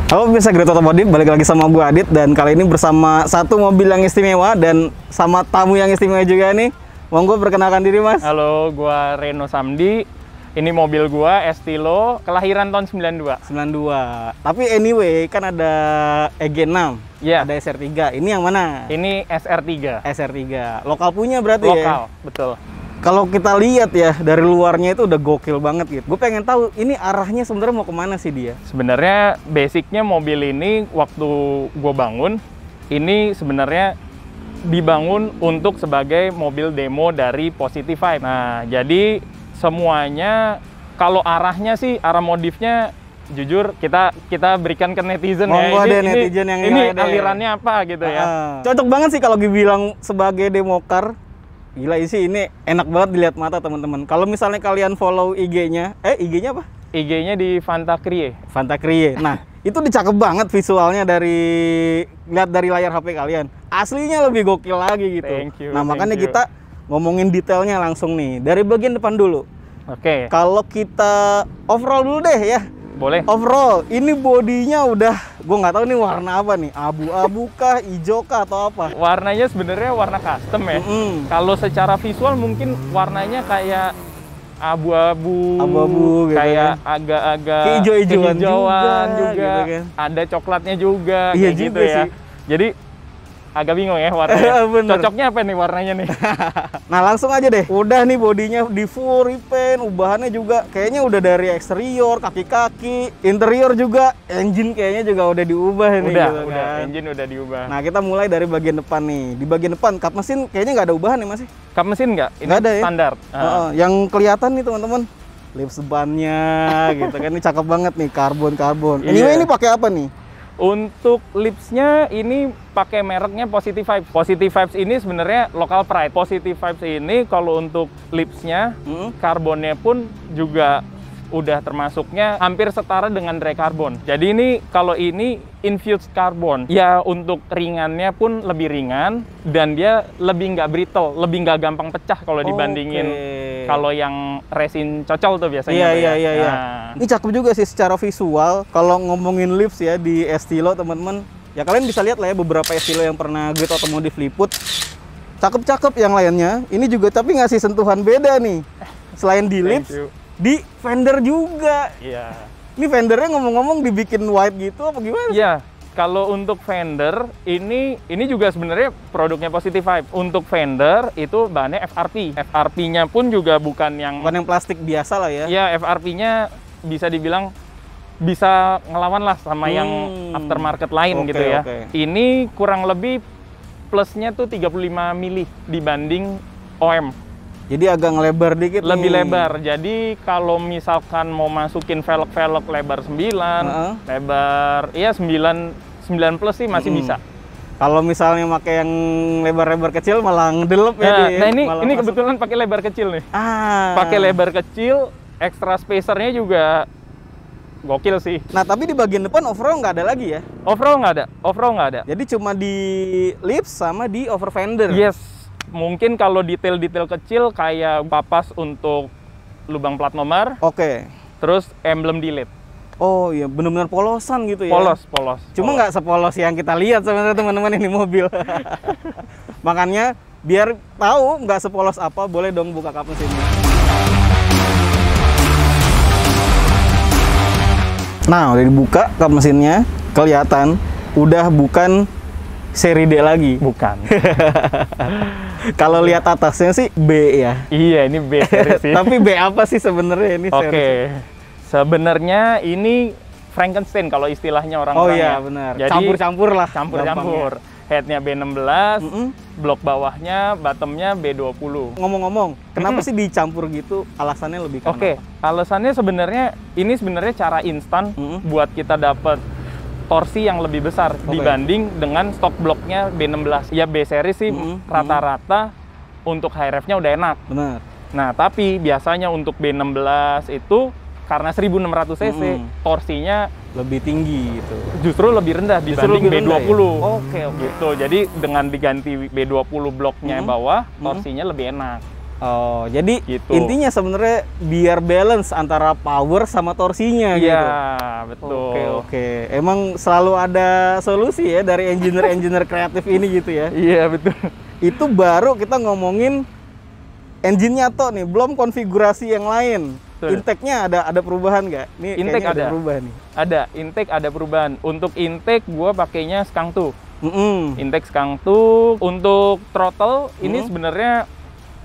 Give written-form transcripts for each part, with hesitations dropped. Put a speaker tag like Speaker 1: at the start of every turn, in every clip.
Speaker 1: Halo pemirsa Great Otomotif, balik lagi sama gue Adit, dan kali ini bersama satu mobil yang istimewa dan sama tamu yang istimewa juga nih. Monggo perkenalkan diri Mas.
Speaker 2: Halo, gue Reno Samdi. Ini mobil gue Estilo, kelahiran tahun 92.
Speaker 1: 92. Tapi anyway, kan ada EG6,
Speaker 2: Iya.
Speaker 1: ada SR3. Ini yang mana?
Speaker 2: Ini SR3.
Speaker 1: SR3. Lokal punya berarti ya?
Speaker 2: Lokal, betul.
Speaker 1: Kalau kita lihat ya, dari luarnya itu udah gokil banget gitu. Gue pengen tahu, ini arahnya sebenarnya mau kemana sih dia?
Speaker 2: Sebenarnya basicnya mobil ini waktu gue bangun, ini sebenarnya dibangun untuk sebagai mobil demo dari Positive Vibes. Nah, jadi semuanya kalau arahnya sih, arah modifnya jujur kita berikan ke netizen
Speaker 1: Monggo
Speaker 2: ya.
Speaker 1: Deh, netizen yang
Speaker 2: ini
Speaker 1: deh.
Speaker 2: alirannya apa gitu ya.
Speaker 1: Cocok banget sih kalau dibilang sebagai demo car. Gila sih, ini enak banget dilihat mata teman-teman. Kalau misalnya kalian follow IG-nya, IG-nya apa?
Speaker 2: IG-nya di Fantacrie.
Speaker 1: Fantacrie. Nah, itu dicakep banget visualnya lihat dari layar HP kalian. Aslinya lebih gokil lagi gitu.
Speaker 2: Thank you,
Speaker 1: nah, makanya
Speaker 2: thank you.
Speaker 1: kita ngomongin detailnya langsung nih. Dari bagian depan dulu.
Speaker 2: Oke.
Speaker 1: Kalau kita overall dulu deh ya.
Speaker 2: Boleh.
Speaker 1: Overall, ini bodinya udah, gue nggak tahu nih warna apa nih, abu-abu kah, hijau kah, atau apa?
Speaker 2: Warnanya sebenarnya warna custom ya. Kalau secara visual mungkin warnanya kayak abu-abu,
Speaker 1: gitu
Speaker 2: kayak
Speaker 1: kan.
Speaker 2: agak-agak
Speaker 1: Hijau-hijauan juga,
Speaker 2: juga.
Speaker 1: gitu kan.
Speaker 2: Ada coklatnya juga,
Speaker 1: Iya
Speaker 2: kayak
Speaker 1: juga
Speaker 2: gitu ya.
Speaker 1: sih.
Speaker 2: Jadi agak bingung ya warnanya.
Speaker 1: Bener.
Speaker 2: Cocoknya apa nih warnanya nih?
Speaker 1: Nah, langsung aja deh. Udah nih bodinya di full repaint, ubahannya juga kayaknya udah dari eksterior, kaki-kaki, interior juga, engine kayaknya juga udah diubah nih.
Speaker 2: Udah,
Speaker 1: gitu
Speaker 2: udah.
Speaker 1: kan.
Speaker 2: Engine udah diubah.
Speaker 1: Nah, kita mulai dari bagian depan nih. Di bagian depan kap mesin kayaknya nggak ada ubahan ya Mas?
Speaker 2: Kap mesin nggak? Ini
Speaker 1: Nggak ada ya?
Speaker 2: standar.
Speaker 1: Yang kelihatan nih teman-teman, lips bannya gitu kan, ini cakep banget nih, karbon. Anyway,
Speaker 2: Iya.
Speaker 1: ini pakai apa nih?
Speaker 2: Untuk lipsnya ini pakai mereknya Positive Vibes. Positive Vibes ini sebenarnya local pride. Positive Vibes ini kalau untuk lipsnya, karbonnya pun juga udah termasuknya hampir setara dengan dry carbon. Jadi ini kalau ini infused carbon, ya untuk ringannya pun lebih ringan dan dia lebih nggak brittle, lebih nggak gampang pecah kalau dibandingin kalau yang resin cocol tuh biasanya.
Speaker 1: Iya.
Speaker 2: Nah.
Speaker 1: Ini cakep juga sih secara visual. Kalau ngomongin lips ya di Estilo teman-teman, ya kalian bisa lihat lah ya beberapa Estilo yang pernah Great Otomotif liput. Cakep-cakep yang lainnya. Ini juga tapi ngasih sentuhan beda nih. Selain di lips, di fender juga.
Speaker 2: Iya.
Speaker 1: Ini fendernya ngomong-ngomong dibikin white gitu apa gimana?
Speaker 2: Iya. Kalau untuk fender ini juga sebenarnya produknya Positive Vibes. Untuk fender itu bahannya FRP. FRP-nya pun juga bukan yang
Speaker 1: plastik biasa lah ya.
Speaker 2: Iya, FRP-nya bisa dibilang bisa ngelawan lah sama yang aftermarket lain gitu ya. Ini kurang lebih plusnya tuh 35 mili dibanding OM.
Speaker 1: Jadi agak ngelebar dikit
Speaker 2: Lebih
Speaker 1: nih.
Speaker 2: lebar. Jadi kalau misalkan mau masukin velg-velg lebar 9, lebar ya 9 plus sih masih bisa.
Speaker 1: Kalau misalnya pakai yang lebar-lebar kecil malah ngedelep ya.
Speaker 2: Nah, ini kebetulan pakai lebar kecil nih. Pakai lebar kecil, extra spacernya juga gokil sih.
Speaker 1: Nah, tapi di bagian depan overall nggak ada lagi ya?
Speaker 2: Overall nggak ada.
Speaker 1: Jadi cuma di lips sama di over fender.
Speaker 2: Yes. Mungkin kalau detail-detail kecil kayak papas untuk lubang plat nomor.
Speaker 1: Oke.
Speaker 2: Terus emblem delete.
Speaker 1: Oh iya, benar-benar polosan gitu ya?
Speaker 2: Polos.
Speaker 1: Cuma nggak sepolos yang kita lihat sebenarnya teman-teman ini mobil. Makanya biar tahu nggak sepolos apa, boleh dong buka kap mesinnya. Nah, udah dibuka kap mesinnya, kelihatan udah bukan seri D lagi.
Speaker 2: Bukan.
Speaker 1: Kalau lihat atasnya sih B ya.
Speaker 2: Iya, ini B seri sih.
Speaker 1: Tapi B apa sih sebenarnya ini?
Speaker 2: Oke. Sebenarnya ini Frankenstein kalau istilahnya orang-orang.
Speaker 1: Oh iya, benar.
Speaker 2: Jadi
Speaker 1: Campur-campur lah.
Speaker 2: Campur-campur. Headnya B16, blok bawahnya, bottomnya B20.
Speaker 1: Ngomong-ngomong, kenapa sih dicampur gitu? Alasannya lebih karena
Speaker 2: Oke, alasannya sebenarnya ini sebenarnya cara instan buat kita dapat torsi yang lebih besar dibanding dengan stok bloknya B16. Ya B series sih rata-rata untuk high revnya udah enak.
Speaker 1: Benar.
Speaker 2: Nah, tapi biasanya untuk B16 itu karena 1600 cc torsinya
Speaker 1: lebih tinggi gitu.
Speaker 2: Justru lebih rendah dibanding B20.
Speaker 1: Ya? Oke.
Speaker 2: Gitu. Jadi dengan diganti B20 bloknya bawah, torsinya lebih enak.
Speaker 1: Oh, jadi
Speaker 2: gitu.
Speaker 1: Intinya sebenarnya biar balance antara power sama torsinya gitu.
Speaker 2: Iya, betul.
Speaker 1: Oke. Emang selalu ada solusi ya dari engineer-engineer kreatif ini gitu ya.
Speaker 2: Iya, betul.
Speaker 1: Itu baru kita ngomongin engine-nya toh nih, belum konfigurasi yang lain. Intake-nya ada perubahan nggak? Nih
Speaker 2: intake
Speaker 1: ada perubahan nih.
Speaker 2: Ada, intake ada perubahan. Untuk intake gua pakainya Skang 2. Intake Skang 2. Untuk throttle ini sebenarnya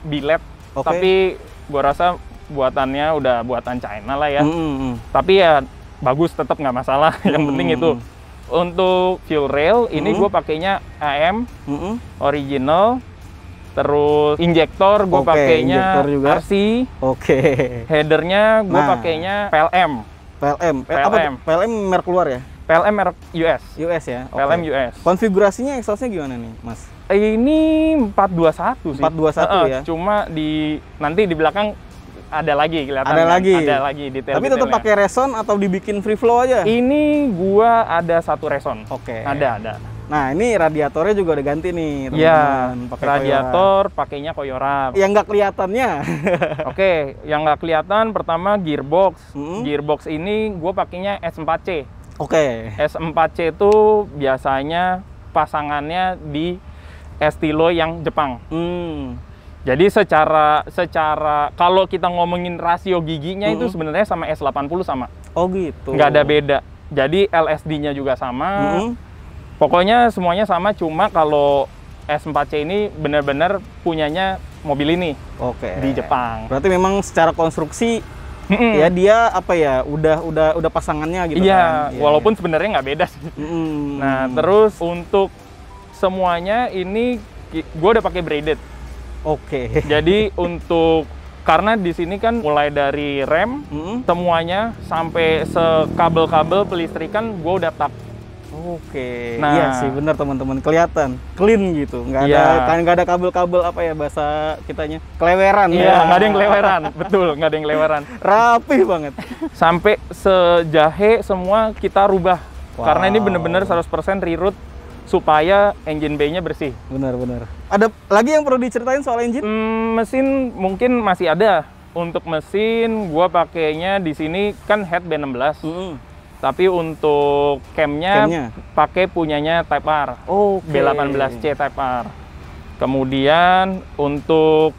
Speaker 2: billet, tapi gua rasa buatannya udah buatan China lah ya. Tapi ya bagus, tetap nggak masalah. Yang penting itu. Untuk fuel rail ini gua pakainya AM original. Terus injektor gue pakainya RC. Headernya gue pakainya PLM.
Speaker 1: Apa? PLM merek luar ya?
Speaker 2: PLM merek US.
Speaker 1: US ya?
Speaker 2: PLM US.
Speaker 1: Konfigurasinya exhaustnya gimana nih, Mas?
Speaker 2: Ini 421 sih.
Speaker 1: 421 ya?
Speaker 2: Cuma nanti di belakang ada lagi kelihatan.
Speaker 1: Ada
Speaker 2: lagi detail.
Speaker 1: Tapi tetap pakai reson atau dibikin free flow aja?
Speaker 2: Ini gua ada satu reson. Ada. Nah,
Speaker 1: ini radiatornya juga udah ganti nih,
Speaker 2: teman-teman. Iya, radiator pakainya Koyorap.
Speaker 1: Yang nggak kelihatannya.
Speaker 2: Oke, yang nggak kelihatan pertama gearbox. Gearbox ini gue pakainya S4C. S4C itu biasanya pasangannya di Estilo yang Jepang. Jadi secara kalau kita ngomongin rasio giginya itu sebenarnya sama S80 sama.
Speaker 1: Oh gitu.
Speaker 2: Nggak ada beda. Jadi LSD-nya juga sama. Pokoknya semuanya sama, cuma kalau S4C ini benar-benar punyanya mobil ini di Jepang.
Speaker 1: Berarti memang secara konstruksi ya dia apa ya udah pasangannya gitu kan.
Speaker 2: Walaupun sebenarnya nggak beda sih. Nah, terus untuk semuanya ini gue udah pakai braided. Jadi untuk karena di sini kan mulai dari rem semuanya sampai sekabel-kabel pelistrikan gue udah tak.
Speaker 1: Nah, iya sih bener teman-teman, kelihatan clean gitu, nggak ada kabel-kabel apa ya bahasa kitanya keleweran.
Speaker 2: Nggak ada yang keleweran, betul, nggak ada yang keleweran.
Speaker 1: Rapih banget.
Speaker 2: Sampai sejahe semua kita rubah, karena ini bener-bener 100% reroute supaya engine bay-nya bersih.
Speaker 1: Benar. Ada lagi yang perlu diceritain soal engine?
Speaker 2: Mesin mungkin masih ada. Untuk mesin, gua pakainya di sini kan head B16. Tapi untuk camnya pakai punyanya Type R, B18C Type R. Kemudian untuk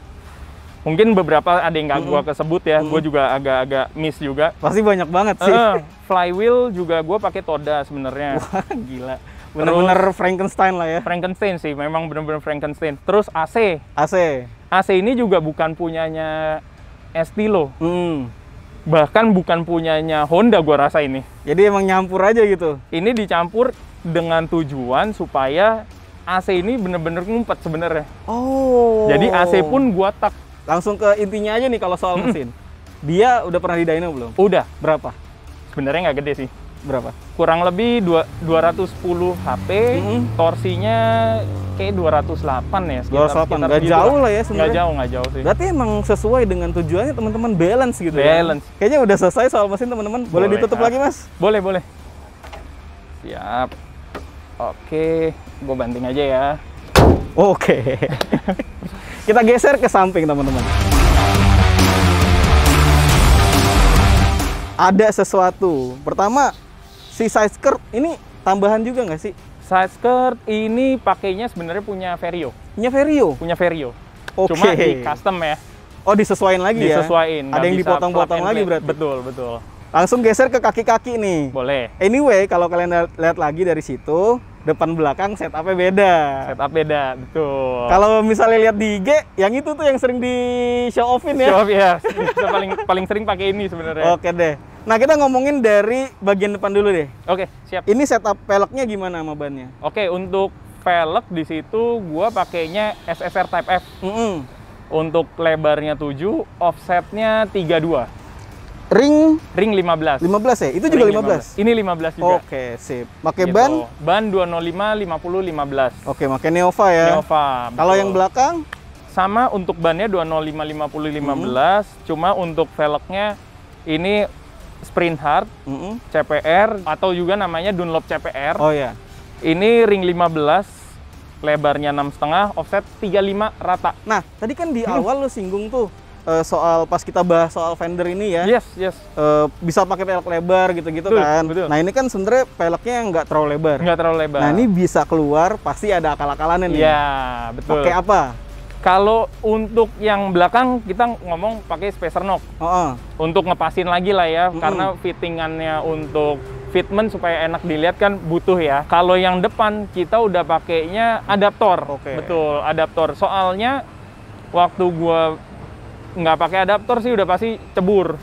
Speaker 2: mungkin beberapa ada yang nggak gua kesebut ya, gua juga agak-agak miss juga.
Speaker 1: Pasti banyak banget sih.
Speaker 2: Flywheel juga gua pakai Toda sebenarnya.
Speaker 1: Wah gila, bener-bener Frankenstein lah ya.
Speaker 2: Frankenstein sih, memang bener-bener Frankenstein. Terus AC ini juga bukan punyanya Estilo. Bahkan bukan punyanya Honda gua rasa ini.
Speaker 1: Jadi emang nyampur aja gitu?
Speaker 2: Ini dicampur dengan tujuan supaya AC ini bener-bener ngumpet sebenarnya. Jadi AC pun gua tak.
Speaker 1: Langsung ke intinya aja nih kalau soal mesin. Dia udah pernah di dyno belum?
Speaker 2: Udah.
Speaker 1: Berapa?
Speaker 2: Sebenarnya nggak gede sih.
Speaker 1: Berapa?
Speaker 2: Kurang lebih 210 HP, torsinya kayak 208 ya.
Speaker 1: 208, nggak jauh lah ya sebenarnya.
Speaker 2: Nggak jauh sih.
Speaker 1: Berarti emang sesuai dengan tujuannya teman-teman, balance gitu.
Speaker 2: Balance.
Speaker 1: Ya? Kayaknya udah selesai soal mesin teman-teman. Boleh ditutup lagi Mas?
Speaker 2: Boleh. Siap. Oke, gue banting aja ya.
Speaker 1: Kita geser ke samping teman-teman. Ada sesuatu. Pertama, si side skirt ini tambahan juga nggak sih?
Speaker 2: Side skirt ini pakainya sebenarnya punya Vario. Punya Vario. Cuma di custom ya.
Speaker 1: Disesuaiin lagi ya?
Speaker 2: Disesuaiin.
Speaker 1: Ada yang dipotong-potong lagi berarti?
Speaker 2: Betul.
Speaker 1: Langsung geser ke kaki-kaki nih.
Speaker 2: Boleh.
Speaker 1: Anyway, kalau kalian lihat lagi dari situ, depan belakang setupnya beda.
Speaker 2: Betul.
Speaker 1: Kalau misalnya lihat di IG, yang itu tuh yang sering di show offin ya?
Speaker 2: Show off ya. paling sering pakai ini sebenarnya.
Speaker 1: Oke deh. Nah, kita ngomongin dari bagian depan dulu deh.
Speaker 2: Oke, siap.
Speaker 1: Ini setup peleknya gimana sama bannya?
Speaker 2: Oke, untuk velg di situ gua pakainya SSR Type F. Untuk lebarnya 7, offsetnya 32.
Speaker 1: Ring
Speaker 2: 15.
Speaker 1: 15 ya? Itu juga 15?
Speaker 2: Ini 15 juga.
Speaker 1: Oke, sip. Pakai
Speaker 2: Gitu.
Speaker 1: ban?
Speaker 2: Ban 205, 50, 15.
Speaker 1: Oke, pakai Neova ya?
Speaker 2: Neova.
Speaker 1: Kalau yang belakang?
Speaker 2: Sama untuk bannya 205, 50, 15. Cuma untuk velgnya ini Sprint Hard, CPR, atau juga namanya Dunlop CPR.
Speaker 1: Oh ya.
Speaker 2: Ini ring 15, lebarnya 6,5, offset 35 rata.
Speaker 1: Nah, tadi kan di awal lu singgung tuh soal pas kita bahas soal fender ini ya.
Speaker 2: Yes.
Speaker 1: Bisa pakai pelek lebar gitu-gitu
Speaker 2: Betul,
Speaker 1: kan.
Speaker 2: betul.
Speaker 1: Nah, ini kan sebenarnya peleknya nggak terlalu lebar.
Speaker 2: Nggak terlalu lebar.
Speaker 1: Nah, ini bisa keluar, pasti ada akal-akalannya nih.
Speaker 2: Iya, betul.
Speaker 1: Pakai apa?
Speaker 2: Kalau untuk yang belakang kita ngomong pakai spacer knock. Untuk ngepasin lagi lah ya, karena fittingannya untuk fitment supaya enak dilihat kan butuh ya. Kalau yang depan kita udah pakainya adaptor. Betul, adaptor. Soalnya waktu gua nggak pakai adaptor sih udah pasti cebur.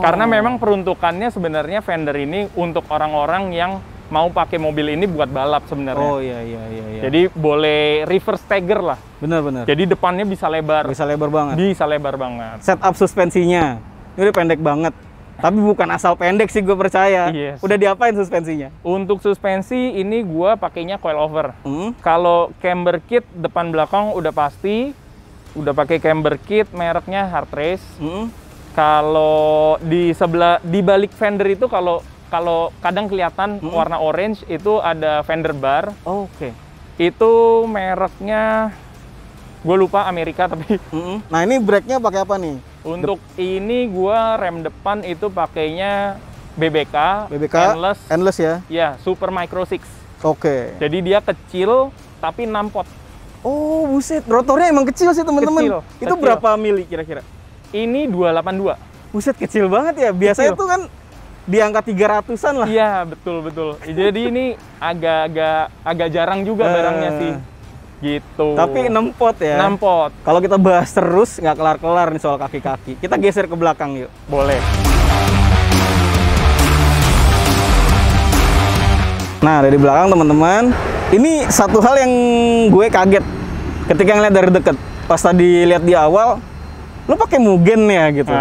Speaker 2: Karena memang peruntukannya sebenarnya fender ini untuk orang-orang yang mau pakai mobil ini buat balap sebenarnya.
Speaker 1: Iya.
Speaker 2: Jadi boleh reverse stagger lah.
Speaker 1: Benar.
Speaker 2: Jadi depannya bisa lebar.
Speaker 1: Bisa lebar banget.
Speaker 2: Bisa lebar banget.
Speaker 1: Setup suspensinya, ini udah pendek banget. Tapi bukan asal pendek sih, gue percaya.
Speaker 2: Yes.
Speaker 1: Udah diapain suspensinya?
Speaker 2: Untuk suspensi ini gua pakainya coilover. Kalau camber kit depan belakang udah pasti. Udah pakai camber kit, mereknya Hard Race. Kalau di balik fender itu kalau kadang kelihatan warna orange itu ada fender bar. Itu mereknya gue lupa, Amerika tapi.
Speaker 1: Nah, ini brake-nya pakai apa nih?
Speaker 2: Untuk ini gua rem depan itu pakainya BBK
Speaker 1: endless ya?
Speaker 2: Ya, Super Micro 6. Jadi dia kecil tapi 6 pot.
Speaker 1: Oh, buset. Rotornya emang kecil sih, teman-teman. Itu
Speaker 2: kecil.
Speaker 1: berapa mili kira-kira?
Speaker 2: Ini 282.
Speaker 1: Buset, kecil banget ya. Biasanya tuh kan di angka 300-an lah.
Speaker 2: Iya, betul. Jadi ini agak jarang juga barangnya sih. Gitu.
Speaker 1: Tapi 6 pot ya?
Speaker 2: 6 pot.
Speaker 1: Kalau kita bahas terus, nggak kelar-kelar nih soal kaki-kaki. Kita geser ke belakang yuk.
Speaker 2: Boleh.
Speaker 1: Nah, dari belakang teman-teman, ini satu hal yang gue kaget ketika ngeliat dari deket. Pas tadi lihat di awal, lo pakai Mugen ya gitu.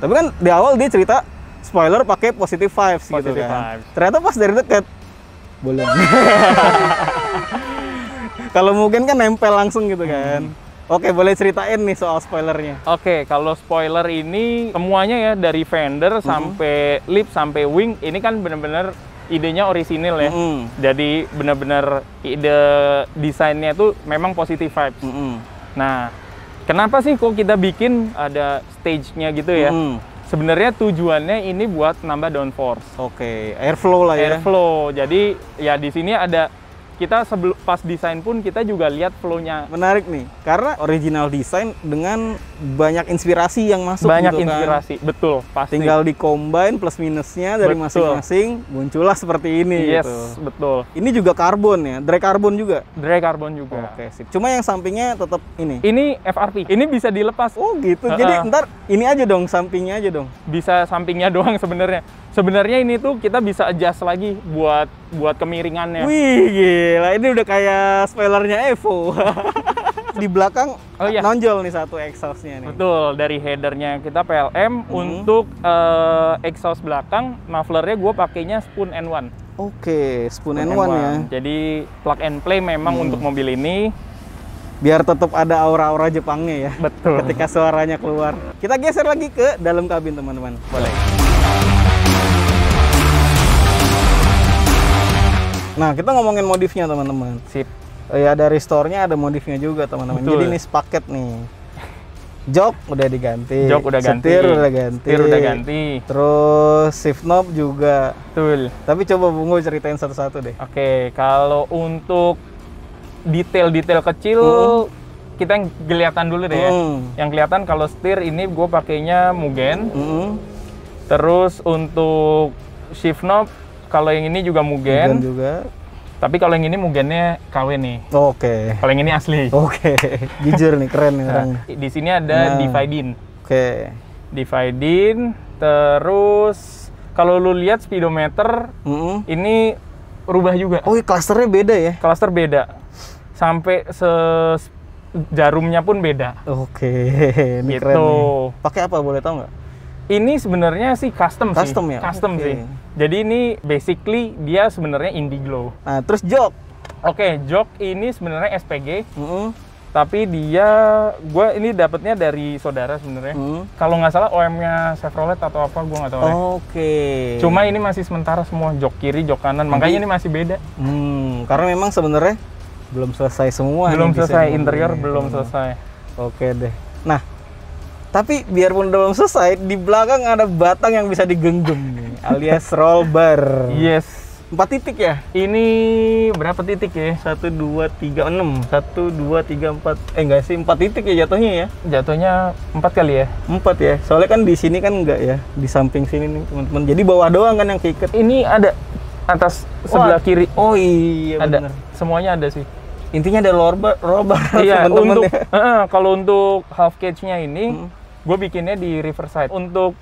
Speaker 1: Tapi kan di awal dia cerita spoiler pakai Positive Vibes gitu kan. Ternyata pas dari deket, boleh. Kalau Mugen kan nempel langsung gitu kan. Oke, boleh ceritain nih soal spoilernya.
Speaker 2: Oke, kalau spoiler ini semuanya ya dari fender sampai lip sampai wing, ini kan bener-bener idenya orisinil ya. Jadi benar-benar ide desainnya itu memang Positive Vibes. Nah, kenapa sih kok kita bikin ada stage-nya gitu ya? Sebenarnya tujuannya ini buat nambah downforce.
Speaker 1: Airflow lah ya.
Speaker 2: Airflow. Jadi ya di sini ada kita pas desain pun kita juga lihat flow-nya.
Speaker 1: Menarik nih, karena original desain dengan banyak inspirasi yang masuk.
Speaker 2: Banyak
Speaker 1: gitu
Speaker 2: inspirasi,
Speaker 1: kan.
Speaker 2: betul, pasti.
Speaker 1: Tinggal di-combine plus minusnya dari masing-masing, muncullah seperti ini.
Speaker 2: Yes,
Speaker 1: gitu.
Speaker 2: betul.
Speaker 1: Ini juga karbon ya, dry carbon juga?
Speaker 2: Dry carbon juga.
Speaker 1: Sip. Cuma yang sampingnya tetap ini?
Speaker 2: Ini FRP, ini bisa dilepas.
Speaker 1: Oh gitu, jadi ntar ini aja dong, sampingnya aja dong?
Speaker 2: Bisa sampingnya doang sebenarnya. Sebenarnya ini tuh kita bisa adjust lagi buat kemiringannya.
Speaker 1: Wih, gila. Ini udah kayak spoilernya Evo. Di belakang nonjol nih satu exhaust-nya nih.
Speaker 2: Betul, dari headernya kita PLM. Untuk exhaust belakang, mufflernya gue pakainya Spoon N1.
Speaker 1: Spoon N1 ya.
Speaker 2: Jadi plug and play memang untuk mobil ini.
Speaker 1: Biar tetap ada aura-aura Jepangnya ya.
Speaker 2: Betul.
Speaker 1: Ketika suaranya keluar. Kita geser lagi ke dalam kabin teman-teman.
Speaker 2: Boleh.
Speaker 1: Nah, kita ngomongin modifnya teman-teman.
Speaker 2: Sip.
Speaker 1: Ya dari store-nya ada modifnya juga teman-teman. Jadi ini paket nih. Jok udah diganti. Setir udah ganti. Terus shift knob juga.
Speaker 2: Betul.
Speaker 1: Tapi coba Bungo ceritain satu-satu deh.
Speaker 2: Oke, kalau untuk detail-detail kecil kita yang kelihatan dulu deh ya. Yang kelihatan kalau setir ini gue pakainya Mugen. Terus untuk shift knob kalau yang ini juga Mugen
Speaker 1: juga.
Speaker 2: Tapi kalau yang ini Mugennya KW nih. Kalau yang ini asli.
Speaker 1: Jujur nih, keren nih orang.
Speaker 2: Di sini ada Dividin. Dividin. Terus kalau lu lihat speedometer ini rubah juga.
Speaker 1: Klasternya beda ya?
Speaker 2: Klaster beda. sampai jarumnya pun beda.
Speaker 1: Oke, ini
Speaker 2: Gitu.
Speaker 1: keren nih. Pakai apa boleh tahu nggak?
Speaker 2: Ini sebenarnya sih custom sih.
Speaker 1: Custom ya?
Speaker 2: Custom
Speaker 1: Oke.
Speaker 2: sih. Jadi ini basically dia sebenarnya Indiglo.
Speaker 1: Nah, terus jok.
Speaker 2: Oke, jok ini sebenarnya SPG,
Speaker 1: Mm-mm.
Speaker 2: tapi gue ini dapetnya dari saudara sebenarnya. Kalau nggak salah OM-nya Chevrolet atau apa, gue nggak tahu deh.
Speaker 1: Oke.
Speaker 2: Cuma ini masih sementara semua, jok kiri, jok kanan, makanya ini masih beda.
Speaker 1: Karena memang sebenarnya belum selesai semua.
Speaker 2: Belum
Speaker 1: nih
Speaker 2: selesai,
Speaker 1: desain
Speaker 2: interior
Speaker 1: mobilnya.
Speaker 2: belum selesai.
Speaker 1: Oke deh. Nah, tapi biarpun belum selesai, di belakang ada batang yang bisa digenggam nih, alias roll bar.
Speaker 2: Yes.
Speaker 1: 4 titik ya?
Speaker 2: Ini berapa titik ya?
Speaker 1: 1, 2, 3, 6. 1, 2, 3, 4. Enggak sih, 4 titik ya jatuhnya ya?
Speaker 2: Jatuhnya 4 kali ya?
Speaker 1: 4 ya? Soalnya kan di sini kan enggak ya, di samping sini nih teman-teman. Jadi bawah doang kan yang keikat.
Speaker 2: Ini ada atas sebelah kiri.
Speaker 1: Oh iya
Speaker 2: Ada.
Speaker 1: bener.
Speaker 2: Semuanya ada sih.
Speaker 1: Intinya ada roll bar
Speaker 2: Iya,
Speaker 1: teman-teman
Speaker 2: untuk
Speaker 1: ya.
Speaker 2: kalau untuk half cage-nya ini, gue bikinnya di reverse side. Untuk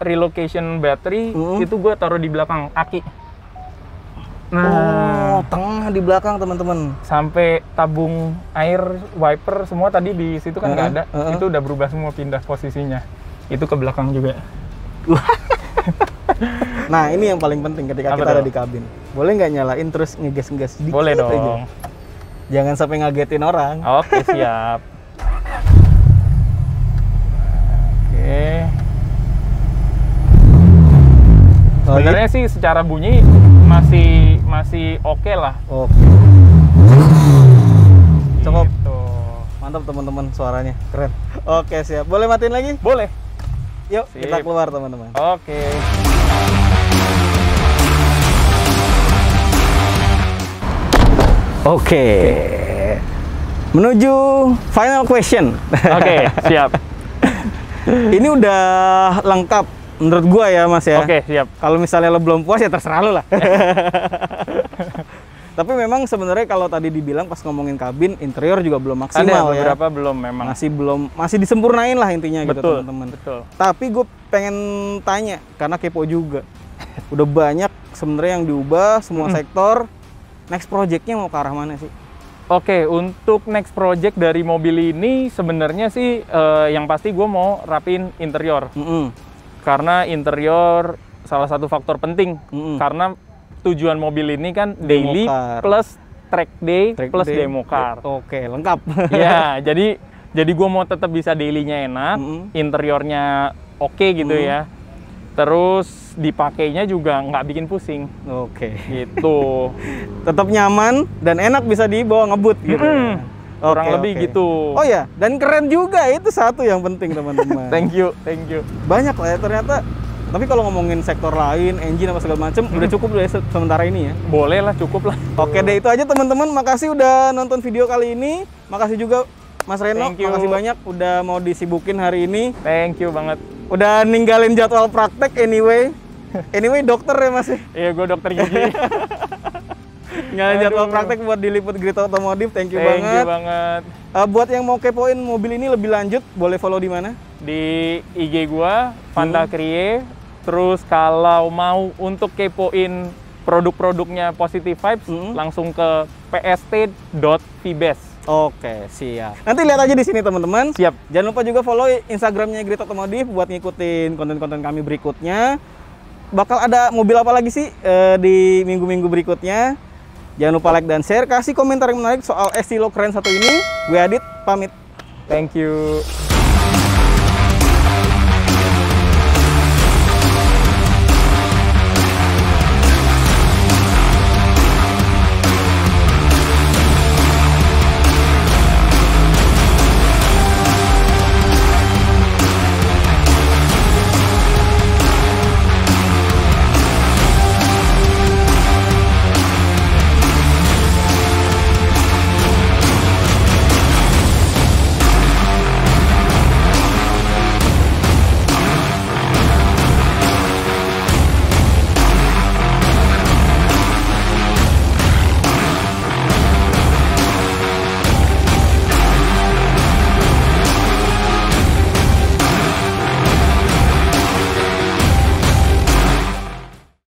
Speaker 2: relocation battery itu gue taruh di belakang aki. Nah,
Speaker 1: Oh, tengah di belakang teman-teman.
Speaker 2: sampai tabung air, wiper semua tadi di situ kan nggak ada.
Speaker 1: Heeh.
Speaker 2: Itu udah berubah semua, pindah posisinya. Itu ke belakang juga.
Speaker 1: Nah, ini yang paling penting ketika
Speaker 2: Apa
Speaker 1: kita
Speaker 2: tuh?
Speaker 1: ada di kabin. Boleh nggak nyalain terus ngegas-ngegas sedikit
Speaker 2: Boleh
Speaker 1: aja?
Speaker 2: dong.
Speaker 1: Jangan sampai ngagetin orang.
Speaker 2: Oke, siap. Oke.
Speaker 1: Oh,
Speaker 2: Sebenarnya sih secara bunyi masih oke lah.
Speaker 1: Oke. Cukup.
Speaker 2: Gitu.
Speaker 1: Mantap teman-teman, suaranya keren. Oke, siap. Boleh matiin lagi?
Speaker 2: Boleh.
Speaker 1: Yuk,
Speaker 2: Sip.
Speaker 1: kita keluar teman-teman.
Speaker 2: Oke.
Speaker 1: Oke. Menuju final question.
Speaker 2: Oke, siap.
Speaker 1: Ini udah lengkap menurut gua ya, Mas ya.
Speaker 2: Oke, siap.
Speaker 1: Kalau misalnya lo belum puas ya terserah lo lah. Tapi memang sebenarnya kalau tadi dibilang pas ngomongin kabin, interior juga belum
Speaker 2: Ada
Speaker 1: maksimal ya.
Speaker 2: beberapa belum memang.
Speaker 1: Masih disempurnain lah intinya gitu
Speaker 2: Betul,
Speaker 1: teman-teman.
Speaker 2: betul.
Speaker 1: Tapi gue pengen tanya karena kepo juga. Udah banyak sebenarnya yang diubah semua sektor. Next projectnya mau ke arah mana sih?
Speaker 2: Oke, untuk next project dari mobil ini sebenarnya sih yang pasti gue mau rapin interior. Karena interior salah satu faktor penting. Karena tujuan mobil ini kan daily
Speaker 1: Car.
Speaker 2: plus track day plus
Speaker 1: day.
Speaker 2: demo car.
Speaker 1: Oke, lengkap.
Speaker 2: Ya, jadi gue mau tetap bisa daily-nya enak, interiornya oke gitu ya. Terus dipakainya juga nggak bikin pusing.
Speaker 1: Oke.
Speaker 2: Gitu.
Speaker 1: Tetap nyaman dan enak bisa dibawa ngebut gitu. ya.
Speaker 2: Kurang
Speaker 1: Oke,
Speaker 2: lebih
Speaker 1: oke.
Speaker 2: gitu.
Speaker 1: Oh ya, dan keren juga itu satu yang penting teman-teman.
Speaker 2: Thank you, thank you.
Speaker 1: Banyak lah ya ternyata. Tapi kalau ngomongin sektor lain, engine apa segala macam, udah cukup deh sementara ini ya.
Speaker 2: Boleh lah, cukup lah.
Speaker 1: Oke deh, itu aja teman-teman. Makasih udah nonton video kali ini. Makasih juga Mas Reno.
Speaker 2: Thank you.
Speaker 1: Makasih banyak udah mau disibukin hari ini.
Speaker 2: Thank you banget.
Speaker 1: Udah ninggalin jadwal praktek anyway. Anyway dokter ya Mas.
Speaker 2: Iya, gue dokter gigi.
Speaker 1: Ninggalin jadwal
Speaker 2: Aduh.
Speaker 1: praktek buat diliput Grit Otomotif. Thank you
Speaker 2: Thank you
Speaker 1: banget.
Speaker 2: banget.
Speaker 1: Buat yang mau kepoin mobil ini lebih lanjut, boleh follow di mana?
Speaker 2: Di IG gua, Fanta Krie. Terus kalau mau untuk kepoin produk-produknya Positive Vibes, langsung ke pst.vibes.
Speaker 1: Oke, siap. Nanti lihat aja di sini teman-teman.
Speaker 2: Siap.
Speaker 1: Jangan lupa juga follow Instagramnya Grit Otomotif buat ngikutin konten-konten kami berikutnya. Bakal ada mobil apa lagi sih di minggu-minggu berikutnya? Jangan lupa like dan share. Kasih komentar yang menarik soal Estilo keren satu ini. Gue Adit, pamit.
Speaker 2: Thank you.